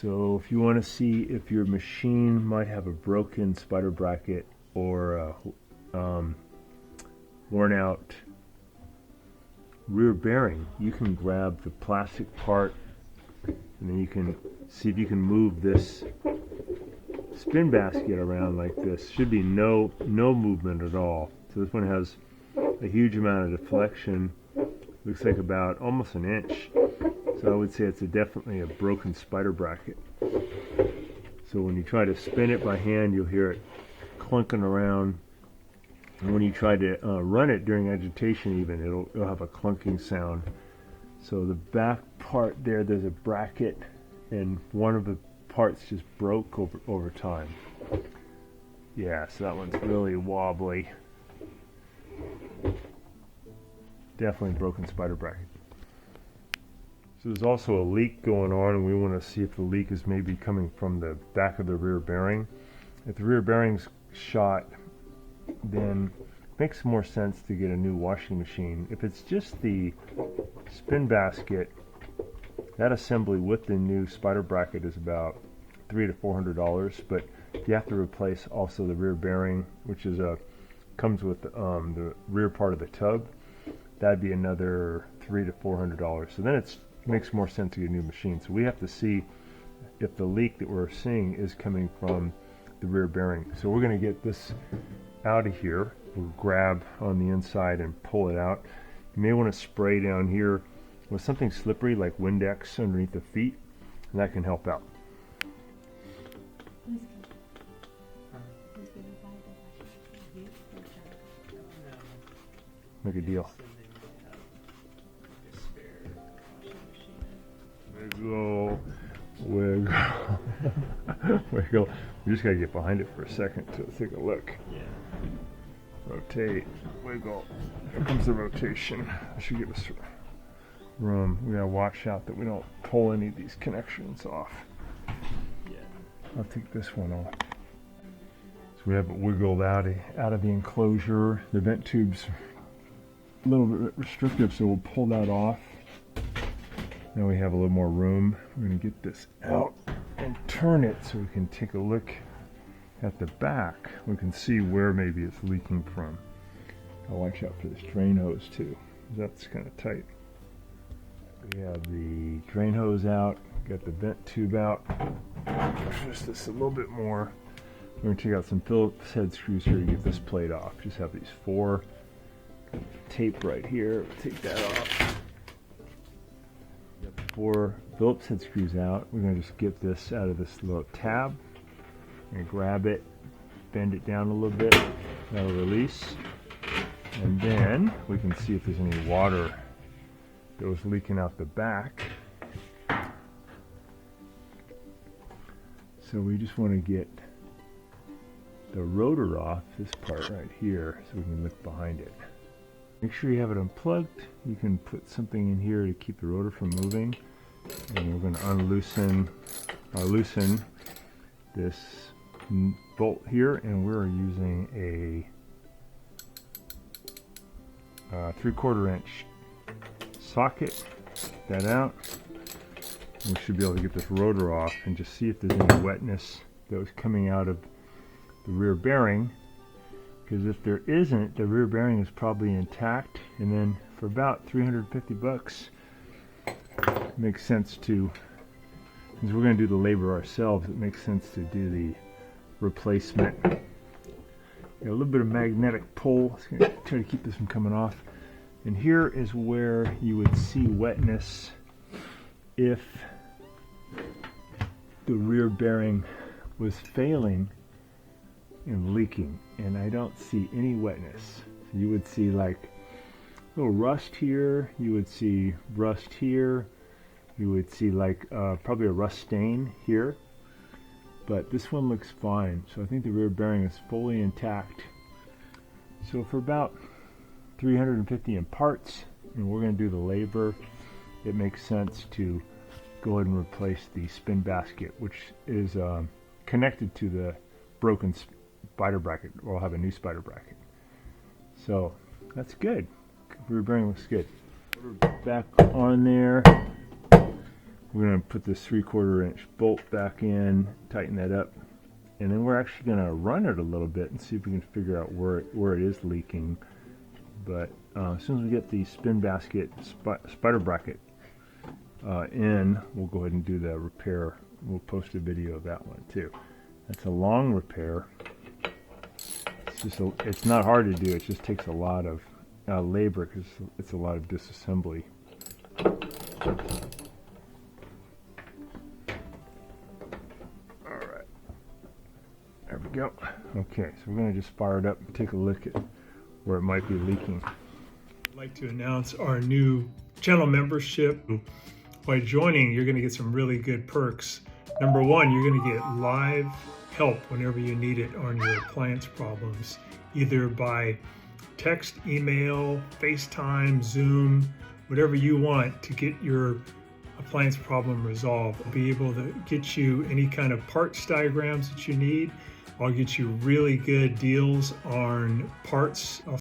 So if you want to see if your machine might have a broken spider bracket or a worn out rear bearing, you can grab the plastic part and then you can see if you can move this spin basket around like this. Should be no movement at all. So this one has a huge amount of deflection. Looks like about almost an inch. So I would say it's definitely a broken spider bracket. So when you try to spin it by hand, you'll hear it clunking around. And when you try to run it during agitation even, it'll have a clunking sound. So the back part there's a bracket, and one of the parts just broke over time. Yeah, so that one's really wobbly. Definitely broken spider bracket. So there's also a leak going on, and we want to see if the leak is maybe coming from the back of the rear bearing. If the rear bearing's shot, then it makes more sense to get a new washing machine. If it's just the spin basket, that assembly with the new spider bracket is about $300 to $400, but you have to replace also the rear bearing, which is comes with the rear part of the tub. That'd be another $300 to $400. So then it makes more sense to get a new machine. So we have to see if the leak that we're seeing is coming from the rear bearing. So we're going to get this out of here. We'll grab on the inside and pull it out. You may want to spray down here with something slippery like Windex underneath the feet, and that can help out. Make a deal. Wiggle, wiggle, wiggle. We just gotta get behind it for a second to take a look. Yeah. Rotate, wiggle. Here comes the rotation. That should give us room. We gotta watch out that we don't pull any of these connections off. Yeah. I'll take this one off. So we have it wiggled out of the enclosure. The vent tube's a little bit restrictive, so we'll pull that off. Now we have a little more room. We're going to get this out and turn it so we can take a look at the back. We can see where maybe it's leaking from. I'll watch out for this drain hose too. That's kind of tight. We have the drain hose out, got the vent tube out. Push this a little bit more. We're going to take out some Phillips head screws here to get this plate off. Just have these 4. Tape right here. We'll take that off. Got the 4 Phillips head screws out. We're going to just get this out of this little tab and grab it, bend it down a little bit. That'll release. And then we can see if there's any water that was leaking out the back. So we just want to get the rotor off, this part right here, so we can look behind it. Make sure you have it unplugged. You can put something in here to keep the rotor from moving. And we're going to loosen this bolt here, and we're using a 3/4 inch socket. Take that out. We should be able to get this rotor off and just see if there's any wetness that was coming out of the rear bearing. Because if there isn't, the rear bearing is probably intact, and then for about $350, it makes sense to, since we're going to do the labor ourselves, it makes sense to do the replacement. Got a little bit of magnetic pull. It's going to try to keep this from coming off. And here is where you would see wetness if the rear bearing was failing and leaking, and I don't see any wetness. So you would see like a little rust here, you would see rust here, you would see like probably a rust stain here, but this one looks fine. So I think the rear bearing is fully intact. So for about $350 in parts, and we're going to do the labor, it makes sense to go ahead and replace the spin basket, which is connected to the broken spider bracket. We'll have a new spider bracket. So that's good. Rear bearing looks good. Back on there. We're going to put this 3/4 inch bolt back in, tighten that up, and then we're actually going to run it a little bit and see if we can figure out where it is leaking. But as soon as we get the spin basket spider bracket in, we'll go ahead and do the repair. We'll post a video of that one too. That's a long repair. It's not hard to do. It just takes a lot of labor because it's a lot of disassembly. Alright, there we go. Okay, so we're going to just fire it up and take a look at where it might be leaking. I'd like to announce our new channel membership. By joining, you're going to get some really good perks. Number one, you're going to get live help whenever you need it on your appliance problems, either by text, email, FaceTime, Zoom, whatever you want to get your appliance problem resolved. I'll be able to get you any kind of parts diagrams that you need. I'll get you really good deals on parts